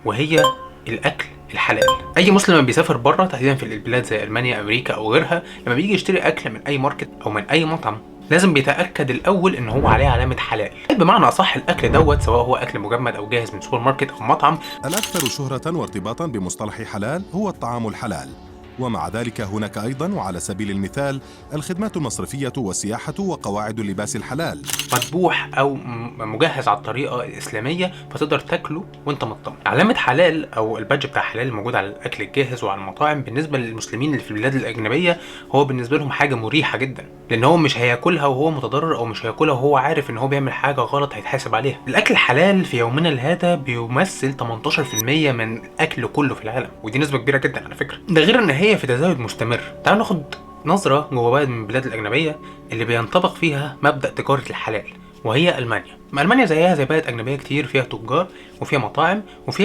وهي الاكل الحلال. اي مسلم لما بيسافر بره تحديدا في البلاد زي المانيا، امريكا او غيرها، لما بيجي يشتري اكل من اي ماركت او من اي مطعم لازم بيتاكد الاول ان هو عليه علامه حلال. بمعنى اصح الاكل دوت سواء هو اكل مجمد او جاهز من سوبر ماركت او مطعم. الأكثر شهرة وارتباطا بمصطلح حلال هو الطعام الحلال، ومع ذلك هناك أيضا وعلى سبيل المثال الخدمات المصرفية والسياحة وقواعد اللباس الحلال. مذبوح او مجهز على الطريقه الاسلاميه فتقدر تاكله وانت مطمن. علامه حلال او البادج بتاع حلال الموجود على الاكل الجاهز وعلى المطاعم بالنسبه للمسلمين اللي في البلاد الاجنبيه هو بالنسبه لهم حاجه مريحه جدا، لان هو مش هياكلها وهو متضرر او مش هياكلها وهو عارف ان هو بيعمل حاجه غلط هيتحاسب عليها. الاكل الحلال في يومنا هذا بيمثل 18% من الاكل كله في العالم، ودي نسبه كبيره جدا على فكره. ده غير ان هي في تزايد مستمر. تعالوا ناخد نظرة جوه بلد من البلاد الأجنبية اللي بينطبق فيها مبدأ تجارة الحلال، وهي ألمانيا. ألمانيا زيها زي بلد أجنبية كتير فيها تجار وفيها مطاعم وفيها